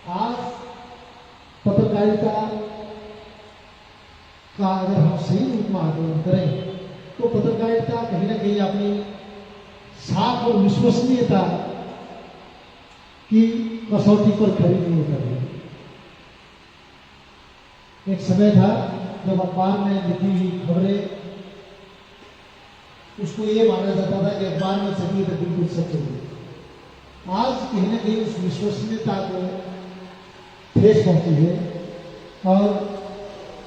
आज पत्रकारिता का अगर हम सही रूप में आकलन करें तो पत्रकारिता कहीं ना कहीं अपनी साख और विश्वसनीयता की कसौटी पर खड़ी नहीं कर रही। एक समय था जब अखबार में लिखी हुई खबरें उसको ये माना जाता था कि अखबार में छपी तो बिल्कुल सच होगी। आज कहीं ना कहीं उस विश्वसनीयता को ठेस पहुंची है और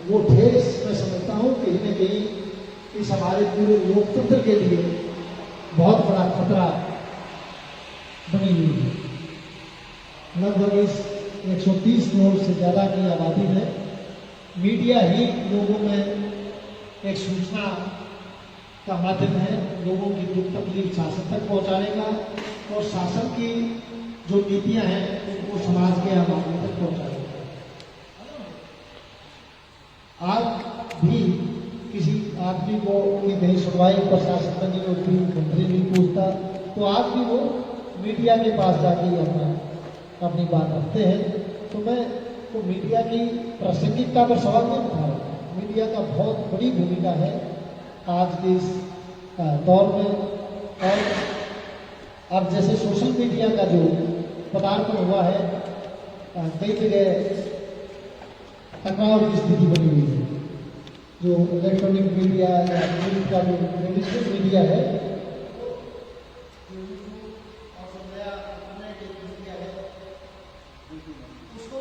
वो ठेस मैं समझता हूँ कहीं ना कहीं इस हमारे पूरे लोकतंत्र के लिए बहुत बड़ा खतरा बनी हुई है। लगभग इस 130 करोड़ से ज़्यादा की आबादी में मीडिया ही लोगों में एक सूचना का माध्यम है, लोगों की दुख तकलीफ शासन तक पहुंचाने का और शासन की जो नीतियां हैं उनको समाज के आम आदमी तक पहुंचाने का। आज भी किसी आदमी को कोई कहीं सुनवाई प्रशासन में नहीं होती, मंत्री नहीं पूछता, तो आज भी वो मीडिया के पास जाके अपनी बात रखते हैं। तो मैं तो मीडिया की प्रासंगिकता पर सवाल नहीं उठा रहा। मीडिया का बहुत बड़ी भूमिका है आज के इस दौर में। और अब जैसे सोशल मीडिया का जो पदार्पण हुआ है, कई जगह टकराव की स्थिति बनी हुई है। जो इलेक्ट्रॉनिक मीडिया या प्रिंट का जो ट्रेडिशनल मीडिया है उसको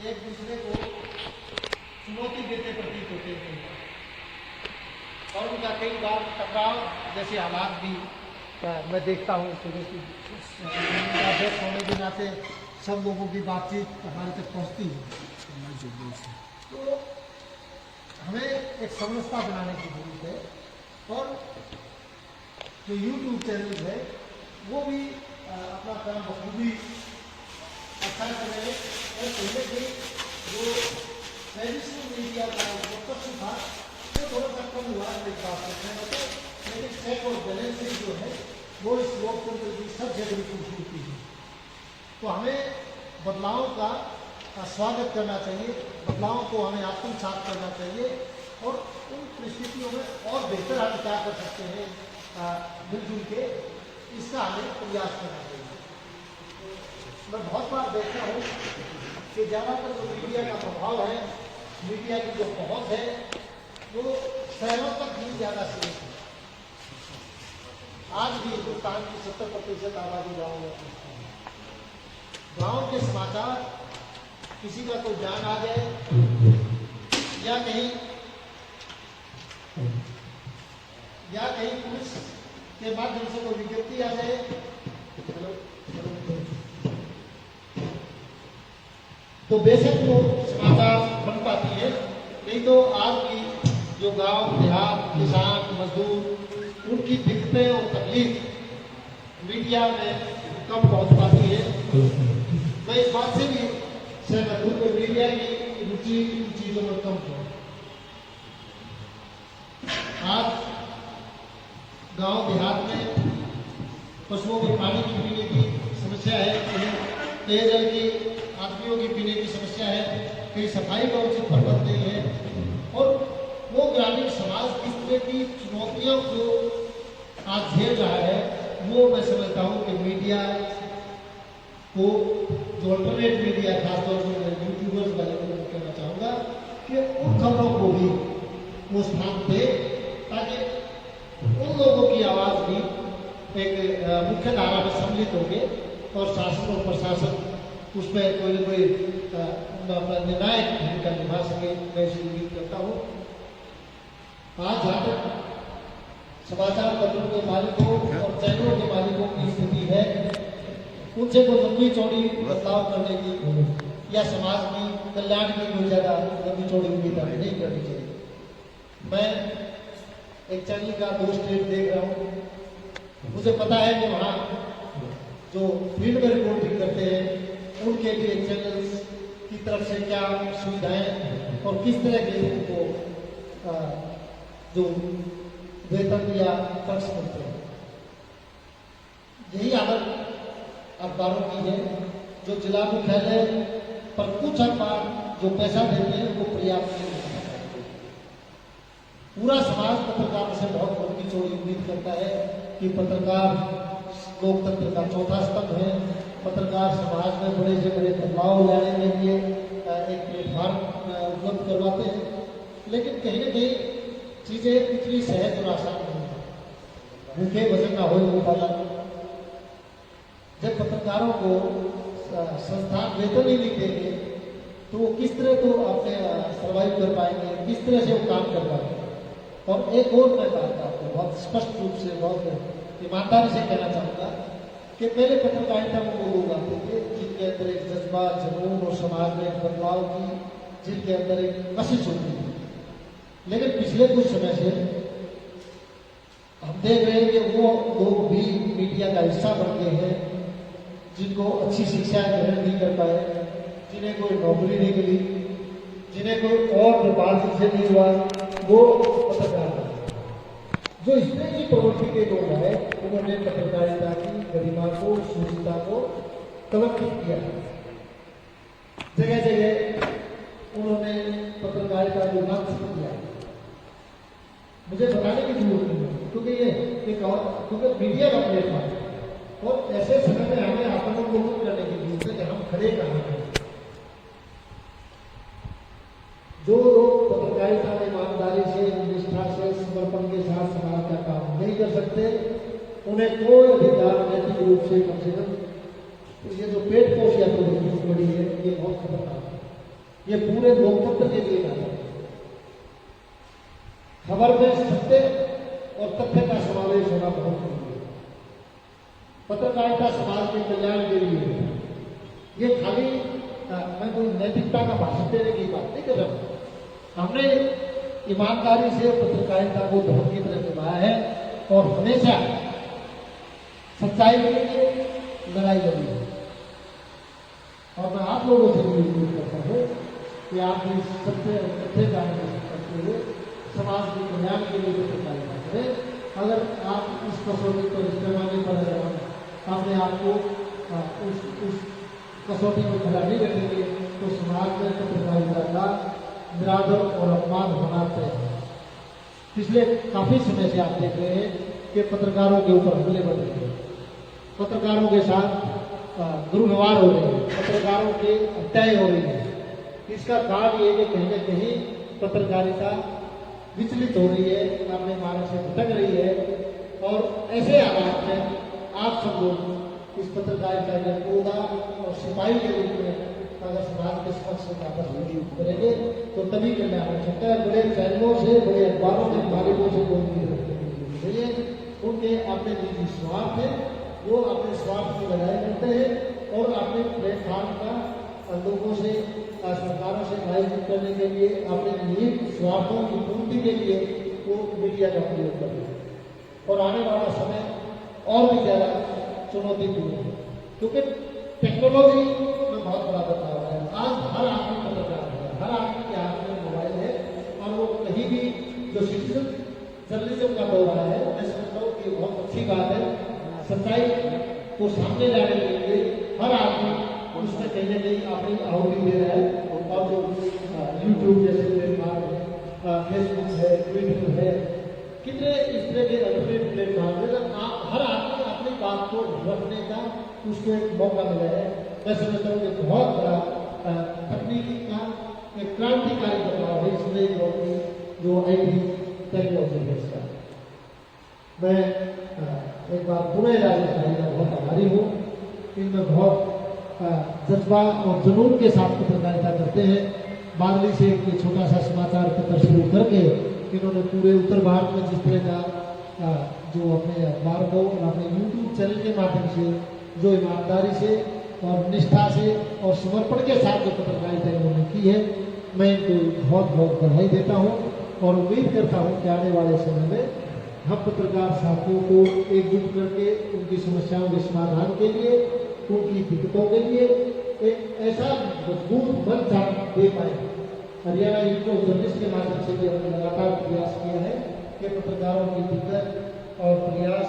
एक दूसरे को चुनौती देते प्रतीत होते हैं और उनका कई बार टकराव जैसे हालात भी मैं देखता हूँ। अध्यक्ष होने के नाते सब लोगों की बातचीत हमारे तक पहुँचती है, तो हमें एक समरसता बनाने की जरूरत है। और जो यूट्यूब चैनल है वो भी अपना काम बखूबी अच्छा कर रहे हैं। और पहले के जो ट्रेडिशनल मीडिया का वर्चस्व था वो थोड़ा सा कम हुआ है, एक बात है, लेकिन चेक और बैलेंसिंग जो है वो इस लोकतंत्र की सबसे बड़ी खूबसूरती है। तो हमें बदलाव का स्वागत करना चाहिए, बदलाव को हमें आत्मसात करना चाहिए और उन परिस्थितियों में और बेहतर हम क्या कर सकते हैं मिलजुल के, इसका हमें प्रयास करना चाहिए। मैं बहुत बार देखता हूँ कि ज़्यादातर जो मीडिया का प्रभाव है, मीडिया की जो पहुँच है, वो शहरों तक ही ज़्यादा सीमित है। आज भी हिंदुस्तान की 70% आबादी गाँव में पहुँचती है। गाँव के समाचार किसी का कोई जान आ जाए या कहीं पुलिस के माध्यम से कोई विज्ञप्ति आ जाए, तो बेशक वो समाचार बन पाती है। नहीं तो आज की जो गांव देहात किसान मजदूर उनकी दिक्कतें और तकलीफ मीडिया में कम पहुंच पाती है। मैं इस बात से भी सहमत हूं कि मीडिया की रुचि इन चीजों में कम है। आज गांव देहात में पशुओं के पानी की पीने की समस्या है, पेयजल की आदमियों की पीने की समस्या है, कहीं सफाई का उचित प्रबंध नहीं है और वो ग्रामीण समाज किस तरह की चुनौतियों को आज झेल रहा है, वो मैं समझता हूँ कि मीडिया को जो अल्टरनेट मीडिया खासतौर पर मैं यूट्यूबर्स वाले को कहना चाहूँगा कि उन खबरों को भी वो स्थान दे ताकि उन लोगों की आवाज़ भी एक मुख्य धारा में सम्मिलित होगी और शासन और प्रशासन उसमें कोई न कोई अपना निर्णायक भूमिका निभा सके। मैं इसे उम्मीद करता हूँ। आज जहाँ तक समाचार पत्रों के मालिकों और चैनलों के मालिकों की स्थिति है, उनसे कोई लंबी चौड़ी बदलाव करने की या समाज की कल्याण की कोई ज़्यादा लंबी चौड़ी उम्मीद नहीं करनी चाहिए। मैं एक चैनल का 2 स्टेट देख रहा हूँ, मुझे पता है कि वहाँ जो फील्ड में रिपोर्टिंग करते हैं उनके लिए चैनल्स की तरफ से क्या सुविधाएं और किस तरह के लोगों को जो वेतन या खर्च करते हैं, यही आदत अखबारों की है, जो जिला मुख्यालय पर कुछ अखबार जो पैसा देते हैं वो पर्याप्त नहीं होता। पूरा समाज पत्रकार से बहुत लंबी चौड़ी उम्मीद करता है कि पत्रकार लोकतंत्र का चौथा स्तंभ है। पत्रकार समाज में बड़े से बड़े बदलाव लाने के लिए एक प्लेटफॉर्म उपलब्ध करवाते हैं, लेकिन कहीं ना कहीं चीजें इतनी सहज और आसान नहीं है। भूखे वजन ना हो पाला। जब पत्रकारों को संस्थान वेतन ही नहीं देंगे तो वो किस तरह तो अपने सर्वाइव कर पाएंगे, किस तरह से वो काम कर पाएंगे। और एक और मैं बात आपको बहुत स्पष्ट रूप से बहुत ईमानदारी से कहना चाहूँगा कि पहले पत्रकारिता में वो लोग आते थे जिनके अंदर एक जज्बा, जुनून और समाज में एक बदलाव की, जिनके अंदर एक कशिश होती थी। लेकिन पिछले कुछ समय से हम देख रहे हैं कि वो लोग भी मीडिया का हिस्सा बन गए हैं, जिनको अच्छी शिक्षा ग्रहण नहीं कर पाए, जिन्हें कोई नौकरी नहीं मिली, जिन्हें कोई और व्यापार से नहीं हुआ, वो पत्रकार बने। जो इस तरह की प्रवृत्ति के लोग हैं उन्होंने पत्रकारिता की गरिमा को, शुचिता को कलंकित किया। जगह जगह उन्होंने पत्रकारिता को लांछित किया। मुझे बताने की जरूरत नहीं है, क्योंकि ये क्योंकि मीडिया का प्लेटफॉर्म है और ऐसे समय में हमें आत्मोन्मुख करने की जरूरत है कि हम खड़े कहाँ हैं। जो लोग पत्रकारिता में ईमानदारी से, निष्ठा से, समर्पण के साथ समाज का काम नहीं कर सकते, उन्हें कोई अधिकार नैतिक रूप से कम से कम तो ये जो पेट पोष या प्रवृत्ति बड़ी है ये बहुत खतरनाक है। ये पूरे लोकतंत्र के लिए घातक है। खबर में सत्य और तथ्य का समावेश होना बहुत जरूरी है। पत्रकारिता समाज के कल्याण के लिए है। ये खाली मैं कोई नैतिकता का भाषण देने की बात नहीं कर रहा। हमने ईमानदारी से पत्रकारिता को धर्म की तरह निभाया है और हमेशा सच्चाई के लिए लड़ाई लड़ी है। और मैं आप लोगों से भी उम्मीद करता हूँ कि आप इस सत्य और तथ्य का करते हुए समाज के कल्याण के लिए पत्रकारिता करें। अगर आप इस कसौटी पर इस पैमाने पर अपने आप को उस कसौटी में खड़ा नहीं रखेंगे तो समाज में पत्रकारिता का निरादर और अपमान होना तय है। पिछले काफी समय से आप देख रहे हैं कि पत्रकारों के ऊपर हमले बढ़ रहे हैं, पत्रकारों के साथ दुर्व्यवहार हो रहे हैं, पत्रकारों की हत्याएं हो रही है। इसका कारण ये है कि कहीं न कहीं पत्रकारिता विचलित हो रही है, अपने मार्ग से भटक रही है। और ऐसे हालात में आप सब लोग इस पत्रकारिता के योद्धा और सिपाही के रूप में अगर समाज के समक्ष वापस वीडियो करेंगे तो तभी कल्याण हो सकता है। बड़े चैनलों से, बड़े अखबारों के मालिकों से कोई उम्मीद रखने चाहिए। उनके अपने निजी स्वार्थ है, वो अपने स्वार्थ की लड़ाई करते हैं और अपने प्लेटफॉर्म का लोगों से, सरकारों से आयोजित करने के लिए, अपने निहित स्वार्थों की पूर्ति के लिए वो मीडिया का प्रयोग करते हैं। और आने वाला समय और भी ज़्यादा चुनौतीपूर्ण है, क्योंकि टेक्नोलॉजी में बहुत बड़ा बदलाव है। आज हर आदमी पत्रकार है, हर आदमी के हाथ में मोबाइल है और वो कहीं भी जो सिटीजन जर्नलिज्म का दौर आया है, मैं समझता हूँ कि बहुत अच्छी बात है। सच्चाई को सामने लाने के लिए हर आदमी उसमें कहीं ना कहीं अपनी आहुति दे रहा है। और जो यूट्यूब जैसे प्लेटफॉर्म है, फेसबुक है, ट्विटर है, कितने इस तरह के अल्टरनेट प्लेटफॉर्म है, हर आदमी अपनी बात को रखने का उसको एक मौका मिला है। मैं समझता हूँ कि बहुत बड़ा तकनीकी का एक क्रांतिकारी बदलाव है इस नई दौर की जो IT टेक्नोलॉजी है। इसका मैं एक बार पुणे राजस्थानी का बहुत आभारी हूँ। इनमें बहुत जज्बा और जुनून के साथ पत्रकारिता करते हैं। बादली से एक छोटा सा समाचार पत्र शुरू करके इन्होंने पूरे उत्तर भारत में जिस तरह का जो अपने अखबार को और अपने यूट्यूब चैनल के माध्यम से जो ईमानदारी से और निष्ठा से और समर्पण के साथ जो पत्रकारिता इन्होंने की है, मैं इनको बहुत बहुत बधाई देता हूँ और उम्मीद करता हूँ कि आने वाले समय में हम पत्रकार साथियों को एकजुट करके उनकी समस्याओं के समाधान के लिए, उनकी दिक्कतों के लिए एक ऐसा मजबूत मंच हम दे पाए। हरियाणा यूथ ऑफ जर्नलिस्ट के माध्यम से भी हमने लगातार प्रयास किया है कि पत्रकारों की दिक्कत और प्रयास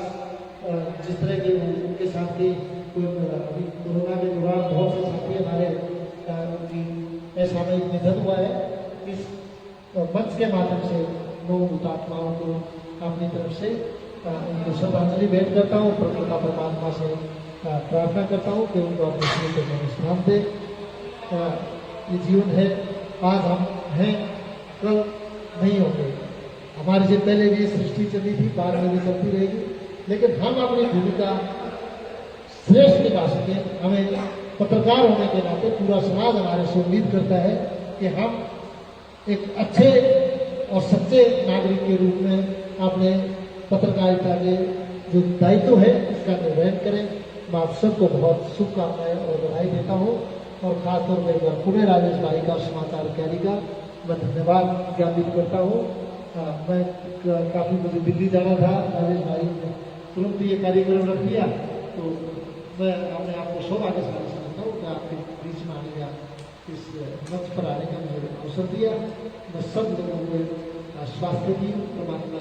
जिस तरह के उनके साथ के अभी कोरोना के दौरान बहुत से साथी हमारे उनकी असामयिक निधन हुआ है। इस मंच के माध्यम से लोग हुतात्माओं को अपनी तरफ से उनको श्रद्धांजलि भेंट करता हूँ। प्रभुता परमात्मा से प्रार्थना करता हूँ कि उनको अपने जीवन में स्थान दे। ये जीवन है, आज हम हैं, कल नहीं होंगे। हमारे से पहले भी सृष्टि चली थी, बाद में भी चलती रहेगी, लेकिन हम अपनी भूमिका श्रेष्ठ निभा सके। हमें पत्रकार होने के नाते पूरा समाज हमारे से उम्मीद करता है कि हम एक अच्छे और सच्चे नागरिक के रूप में अपने पत्रकारिता के जो दायित्व है उसका निर्वहन करें। मैं आप सबको बहुत शुभकामनाएं और बधाई देता हूँ और खासतौर पर एक बार पुणे राजेश भाई का समाचार कैरी का मैं धन्यवाद ज्ञापित करता हूँ। मैं काफ़ी मुझे दिल्ली जाना था, राजेश भाई ने तुरंत ये कार्यक्रम रख लिया, तो मैं अपने आप को सौभाग्य समझता हूँ कि आपके बीच में आने का, इस मंच पर आने का मुझे अवसर दिया। मैं सब लोगों को स्वास्थ्य की परमात्मा